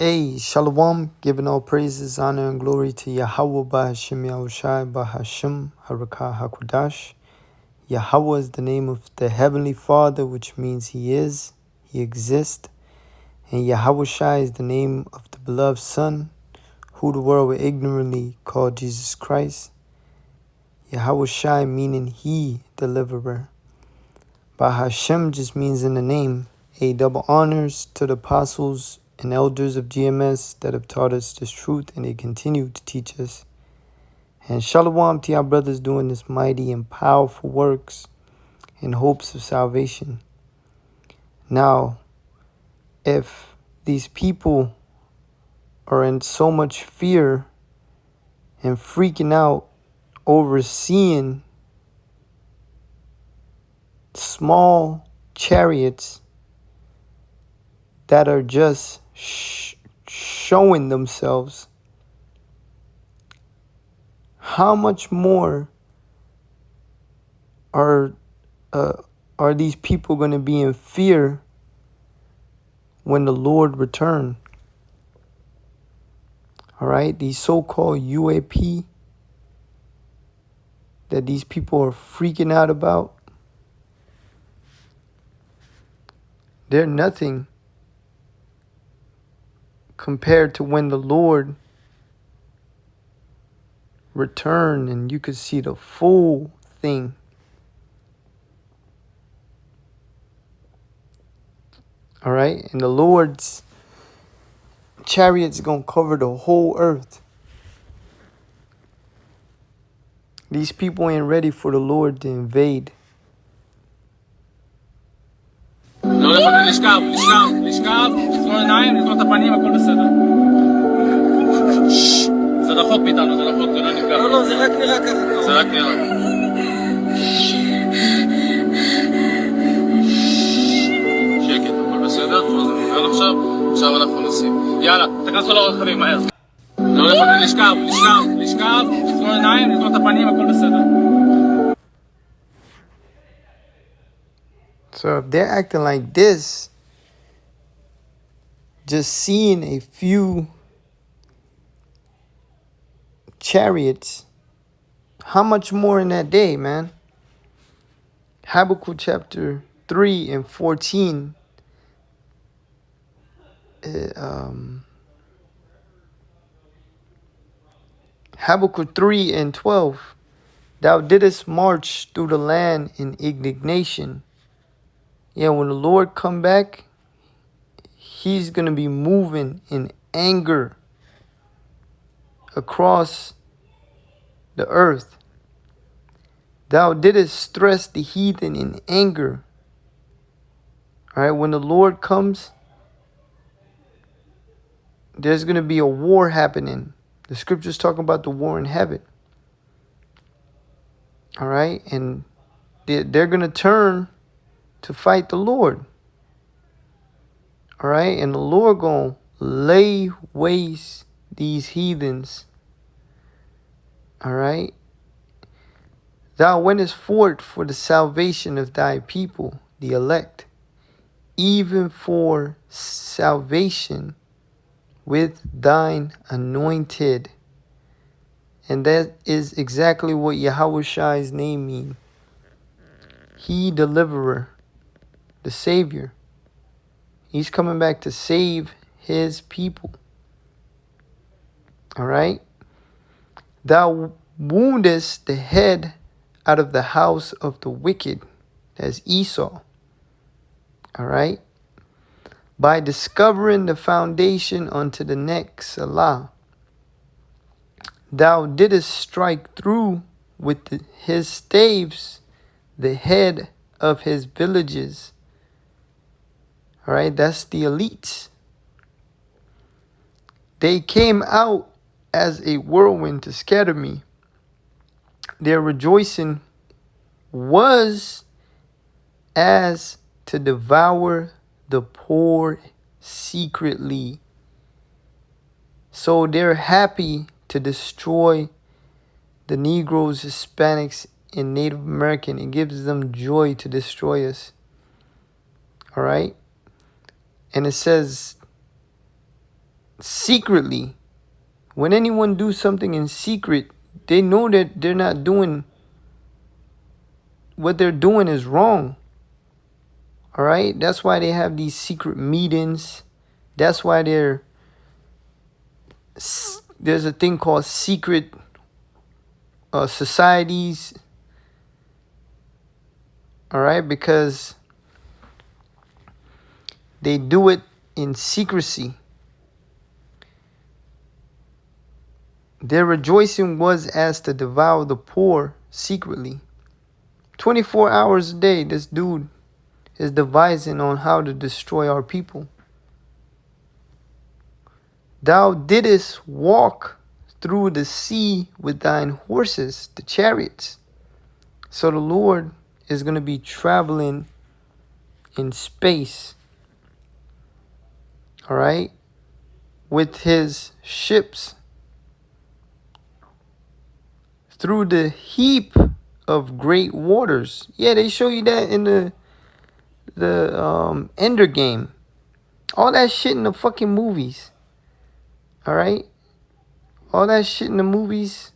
Hey, Shalom, giving all praises, honor, and glory to Yahweh Bahashim Yahushai Bahashim Harakah HaKodash. Yahweh is the name of the Heavenly Father, which means He is, He exists. And Yahushai is the name of the beloved Son, who the world will ignorantly call Jesus Christ. Yahushai meaning He, deliverer. Bahashim just means in the name. A double honors to the apostles and elders of GMS that have taught us this truth, and they continue to teach us. And shalom to our brothers doing this mighty and powerful works in hopes of salvation. Now, if these people are in so much fear and freaking out over seeing small chariots that are just showing themselves, how much more are these people going to be in fear when the Lord returns? All right, these so-called UAP that these people are freaking out about, they're nothing compared to when the Lord return and you could see the full thing. All right, and the Lord's chariot's gonna cover the whole earth. These people ain't ready for the Lord to invade. זה רחוק מאיתנו, זה רחוק, זה לא נפגע. לא, זה רק נראה ככה. זה רק נראה. שקט, הכל בסדר? זה נפגע עכשיו? עכשיו אנחנו נשים. יאללה, תכנסו לרכבים, מהר. לא יכולים לשכב, לסגור עיניים, לסגור את הפנים, הכל בסדר. So if they're acting like this, just seeing a few chariots, how much more in that day, man? Habakkuk chapter 3 and 14. Habakkuk 3 and 12. Thou didst march through the land in indignation. Yeah, when the Lord come back, He's going to be moving in anger across the earth. Thou didst stress the heathen in anger. All right, when the Lord comes, there's going to be a war happening. The scriptures talk about the war in heaven. All right, and they're going to turn to fight the Lord. All right, and the Lord going to lay waste these heathens. All right. Thou wentest forth for the salvation of thy people, the elect, even for salvation with thine anointed. And that is exactly what Yahushai's name means. He, deliverer, the Savior. He's coming back to save His people. All right. Thou woundest the head out of the house of the wicked. That's Esau. All right. By discovering the foundation unto the neck, Salah. Thou didst strike through with his staves the head of his villages. All right, that's the elites. They came out as a whirlwind to scatter me. Their rejoicing was as to devour the poor secretly. So they're happy to destroy the Negroes, Hispanics, and Native American. It gives them joy to destroy us. All right. And it says secretly. When anyone do something in secret, they know that they're not doing what they're doing is wrong. All right? That's why they have these secret meetings. That's why there's a thing called secret societies. All right? Because they do it in secrecy. Their rejoicing was as to devour the poor secretly. 24 hours a day, this dude is devising on how to destroy our people. Thou didst walk through the sea with thine horses, the chariots. So the Lord is going to be traveling in space, all right, with his ships through the heap of great waters. Yeah, they show you that in the Ender Game. All that shit in the fucking movies. All right? All that shit in the movies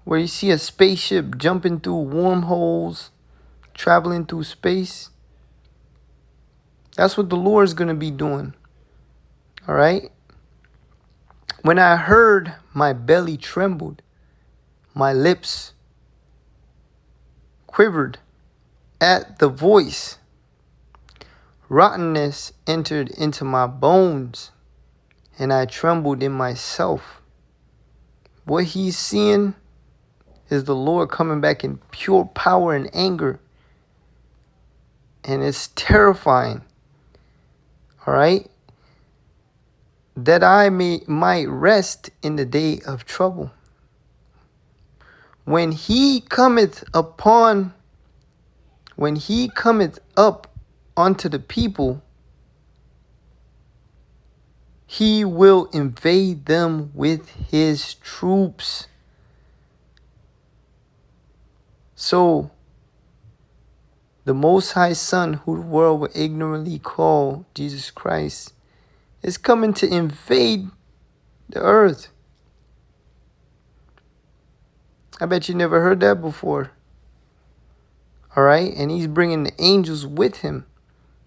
where you see a spaceship jumping through wormholes, traveling through space. That's what the Lord is going to be doing. All right? When I heard, my belly trembled. My lips quivered at the voice. Rottenness entered into my bones, and I trembled in myself. What he's seeing is the Lord coming back in pure power and anger. And it's terrifying. All right? That I might rest in the day of trouble. When he cometh up unto the people, he will invade them with his troops. So, the Most High Son, who the world will ignorantly call Jesus Christ, is coming to invade the earth. I bet you never heard that before. All right? And he's bringing the angels with him.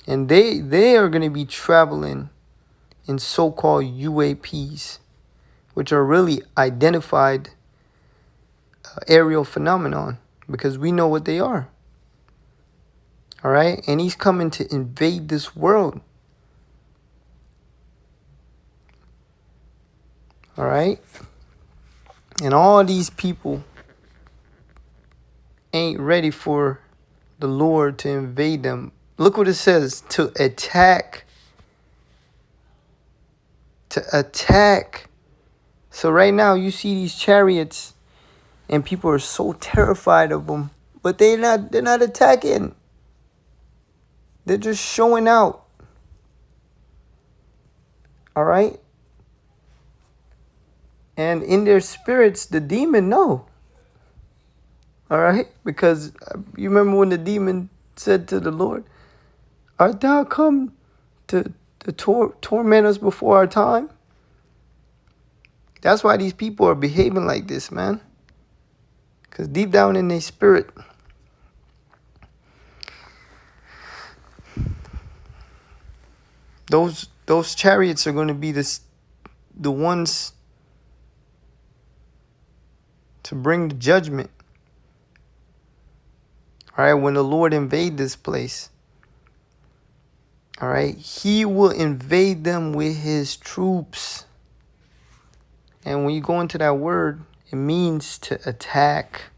And they are going to be traveling in so-called UAPs, which are really identified aerial phenomenon, because we know what they are. All right? And he's coming to invade this world. All right? And all these people ain't ready for the Lord to invade them. Look what it says, to attack. To attack. So right now you see these chariots and people are so terrified of them, but they're not attacking. They're just showing out. All right? And in their spirits, the demon know. All right? Because you remember when the demon said to the Lord, art thou come to torment us before our time? That's why these people are behaving like this, man. Because deep down in their spirit, those chariots are going to be the ones to bring the judgment. All right, when the Lord invade this place, all right, he will invade them with his troops. And when you go into that word, it means to attack.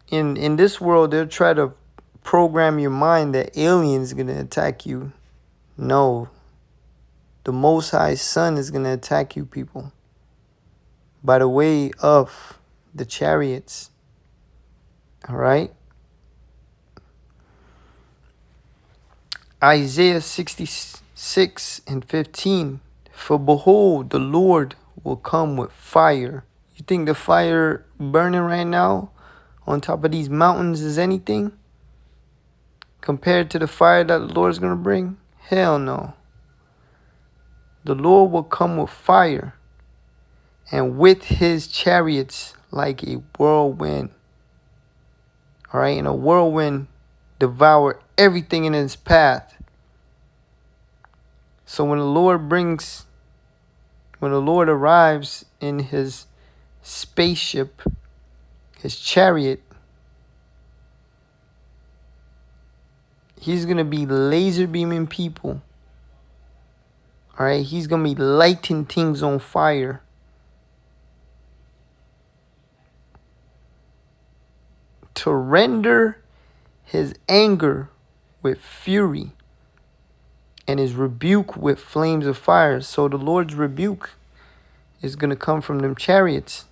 In this world, they'll try to program your mind that aliens are going to attack you. No. The Most High Son is going to attack you, people, by the way of the chariots. All right? Isaiah 66:15. For behold, the Lord will come with fire. You think the fire burning right now on top of these mountains is anything? compared to the fire that the Lord is going to bring? Hell no. The Lord will come with fire and with his chariots like a whirlwind. All right, and a whirlwind devour everything in its path. So when the Lord arrives in his spaceship, his chariot, he's going to be laser beaming people. All right, he's going to be lighting things on fire. To render his anger with fury and his rebuke with flames of fire. So the Lord's rebuke is going to come from them chariots.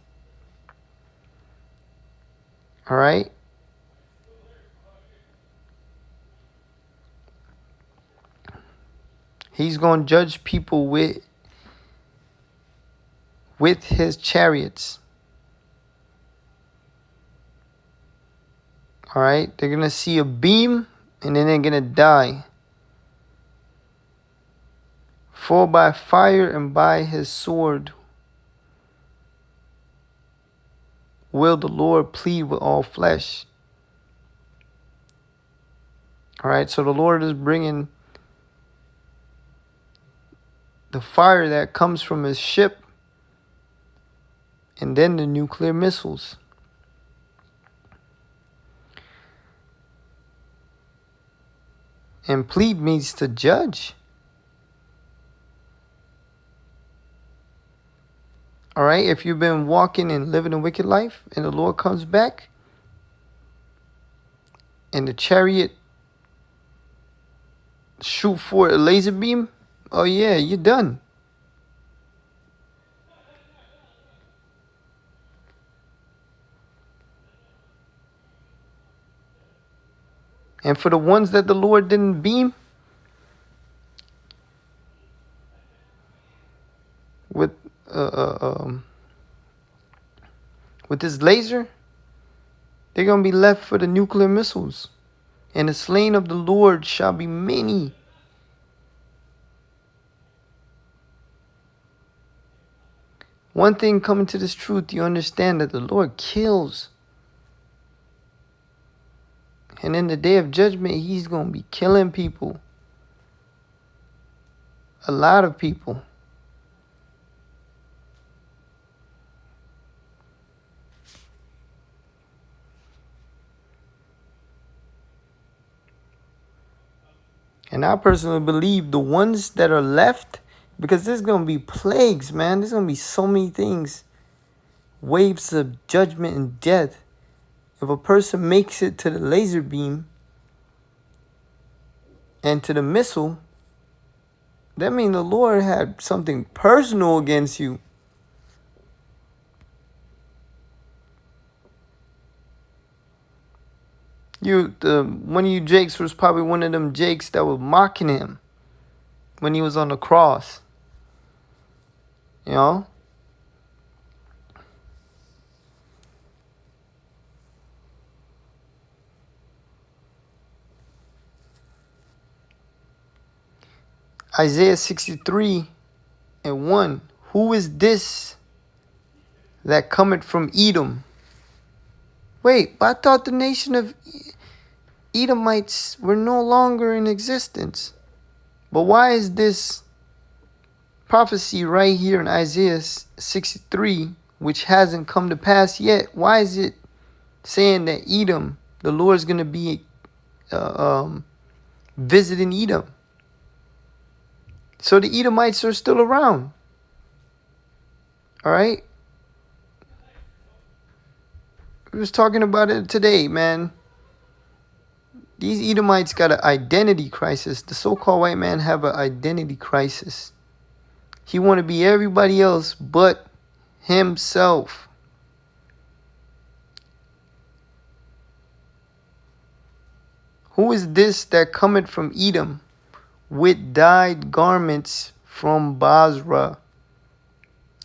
All right. He's going to judge people with his chariots. All right. They're going to see a beam and then they're going to die. For by fire and by his sword will the Lord plead with all flesh. All right, so the Lord is bringing the fire that comes from his ship and then the nuclear missiles. And plead means to judge. All right, if you've been walking and living a wicked life and the Lord comes back and the chariot shoot for a laser beam, oh yeah, you're done. And for the ones that the Lord didn't beam with this laser, they're going to be left for the nuclear missiles. And the slain of the Lord shall be many. One thing coming to this truth, you understand that the Lord kills. And in the day of judgment, he's going to be killing people. A lot of people. And I personally believe the ones that are left, because there's going to be plagues, man. There's going to be so many things. Waves of judgment and death. If a person makes it to the laser beam and to the missile, that means the Lord had something personal against you. One of you Jakes was probably one of them Jakes that was mocking him when he was on the cross. You know? Isaiah 63:1. Who is this that cometh from Edom? Wait, but I thought the nation of Edomites were no longer in existence. But why is this prophecy right here in Isaiah 63, which hasn't come to pass yet, why is it saying that Edom, the Lord is going to be visiting Edom? So the Edomites are still around. All right? We was talking about it today, man. These Edomites got an identity crisis. The so-called white man have an identity crisis. He want to be everybody else but himself. Who is this that cometh from Edom with dyed garments from Basra?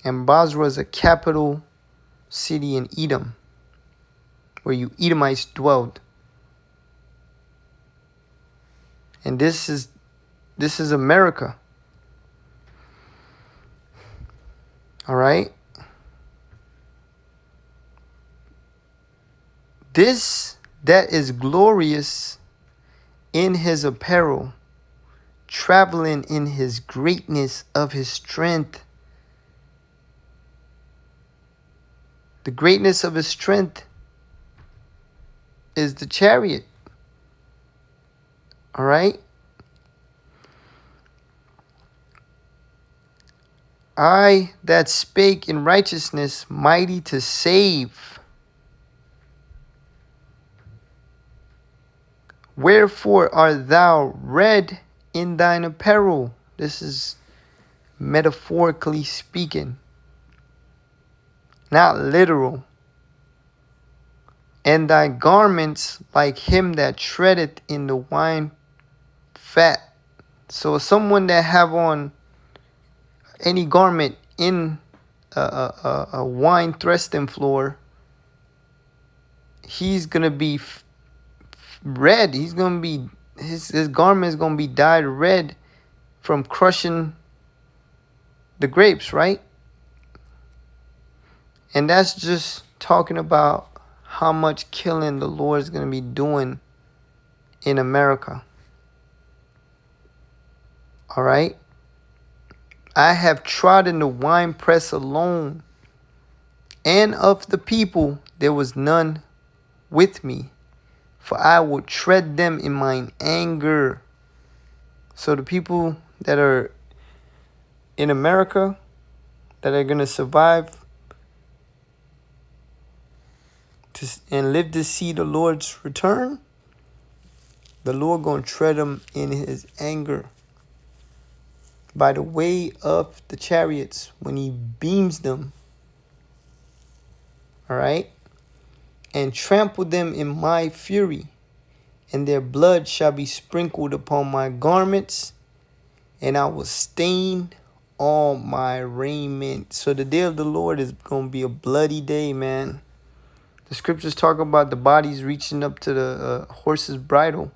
And Basra is a capital city in Edom, where you Edomites dwelled. And this is America. All right? This that is glorious in his apparel, traveling in his greatness of his strength. The greatness of his strength is the chariot. All right? I that spake in righteousness, mighty to save. Wherefore art thou red in thine apparel? This is metaphorically speaking, not literal. And thy garments like him that treadeth in the wine fat. So someone that have on any garment in a wine threshing floor, he's gonna be red. He's gonna be his garment is gonna be dyed red from crushing the grapes, right? And that's just talking about how much killing the Lord is gonna be doing in America. All right? I have trodden the winepress alone, and of the people there was none with me, for I will tread them in mine anger. So the people that are in America that are going to survive and live to see the Lord's return, the Lord going to tread them in his anger by the way of the chariots when he beams them. All right? And trample them in my fury, and their blood shall be sprinkled upon my garments, and I will stain all my raiment. So the day of the Lord is going to be a bloody day, man. The scriptures talk about the bodies reaching up to the horse's bridle.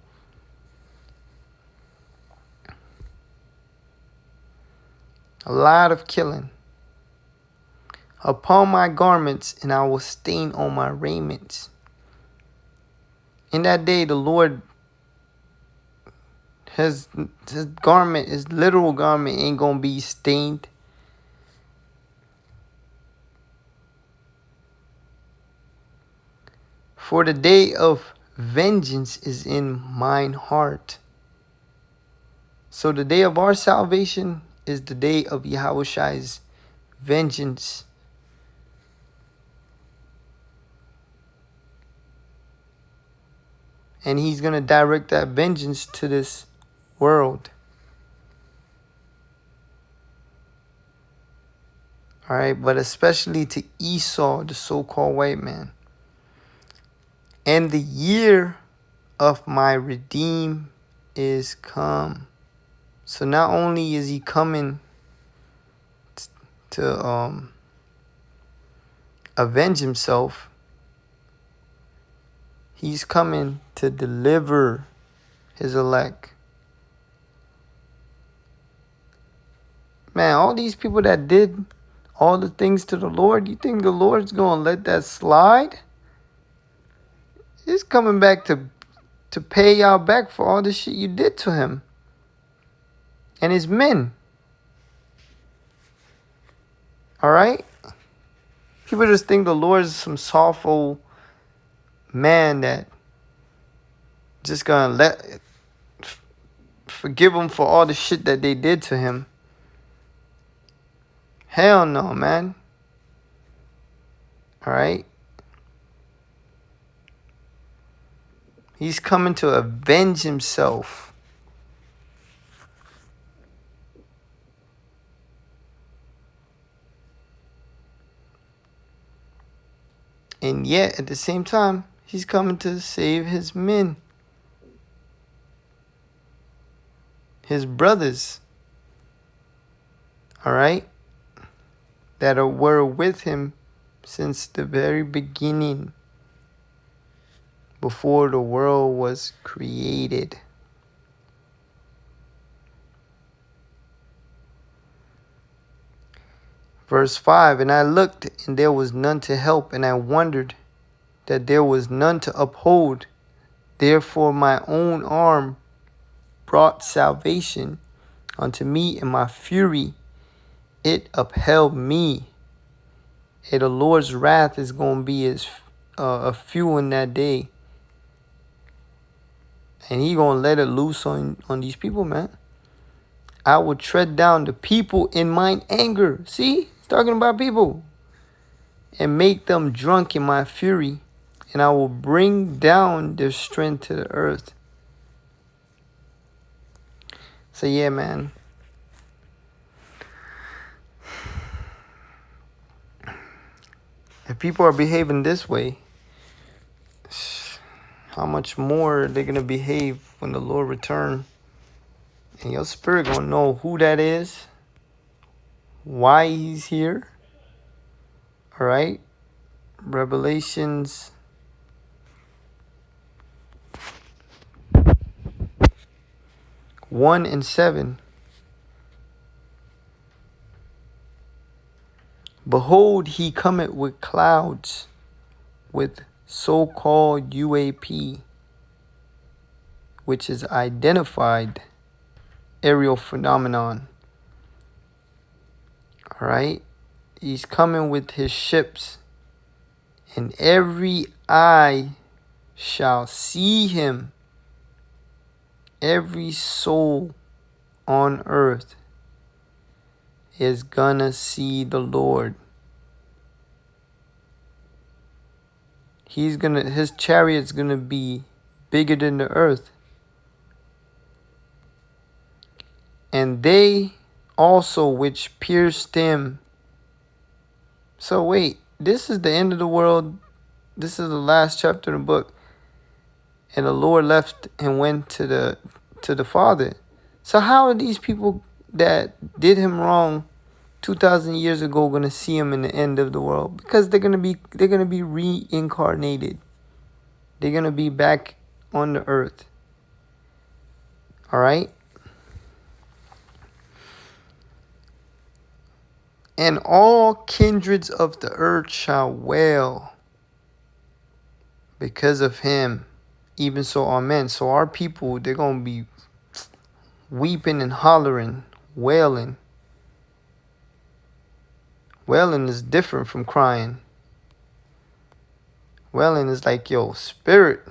A lot of killing. Upon my garments, and I will stain all my raiments. In that day, the Lord, his garment, his literal garment ain't going to be stained. For the day of vengeance is in mine heart. So the day of our salvation is the day of Yahweh's vengeance. And he's going to direct that vengeance to this world. All right, but especially to Esau, the so-called white man. And the year of my redeem is come. So not only is he coming to avenge himself, he's coming to deliver his elect. Man, all these people that did all the things to the Lord, you think the Lord's going to let that slide? He's coming back to pay y'all back for all the shit you did to him and his men. All right? People just think the Lord is some soft old man that just gonna forgive them for all the shit that they did to him. Hell no, man. All right? He's coming to avenge himself. And yet, at the same time, he's coming to save his men. His brothers. All right? That were with him since the very beginning. Before the world was created. Verse 5, and I looked, and there was none to help, and I wondered that there was none to uphold. Therefore my own arm brought salvation unto me, and my fury, it upheld me. Hey, the Lord's wrath is going to be as a few in that day. And he going to let it loose on these people, man. I will tread down the people in mine anger. See? He's talking about people. And make them drunk in my fury. And I will bring down their strength to the earth. So yeah, man. If people are behaving this way, how much more are they going to behave when the Lord returns? And your spirit going to know who that is, why he's here. All right? Revelations 1 and 7. Behold, he cometh with clouds, with so-called UAP, which is identified aerial phenomenon. All right? He's coming with his ships, and every eye shall see him. Every soul on earth is gonna see the Lord. His chariot's gonna be bigger than the earth. And they also which pierced him. So wait, this is the end of the world. This is the last chapter of the book. And the Lord left and went to the Father. So how are these people that did him wrong 2,000 years ago going to see him in the end of the world? Because they're going to be reincarnated. They're going to be back on the earth. All right? And all kindreds of the earth shall wail because of him. Even so, amen. So our people, they're going to be weeping and hollering, wailing. Wailing is different from crying. Wailing is like your spirit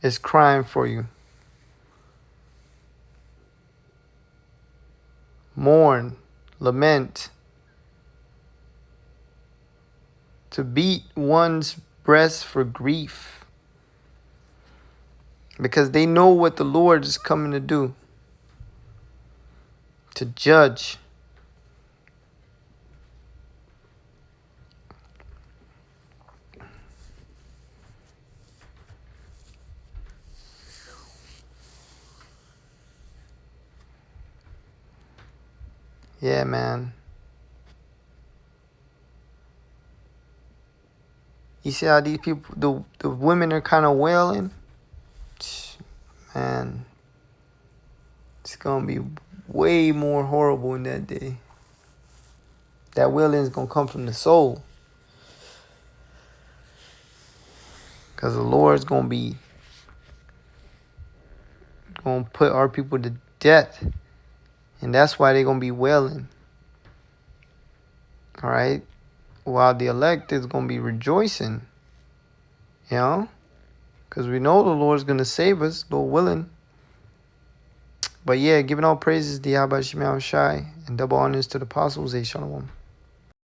is crying for you. Mourn, lament. To beat one's breast for grief. Because they know what the Lord is coming to do. To judge. Yeah, man. You see how these people, the women are kind of wailing? Man, it's going to be way more horrible in that day. That wailing is going to come from the soul. Because the Lord's going to put our people to death. And that's why they're going to be wailing. All right? While the elect is going to be rejoicing. You know? Because we know the Lord's going to save us, Lord willing. But yeah, giving all praises to Yahweh Shai and double honors to the apostles. Shalom.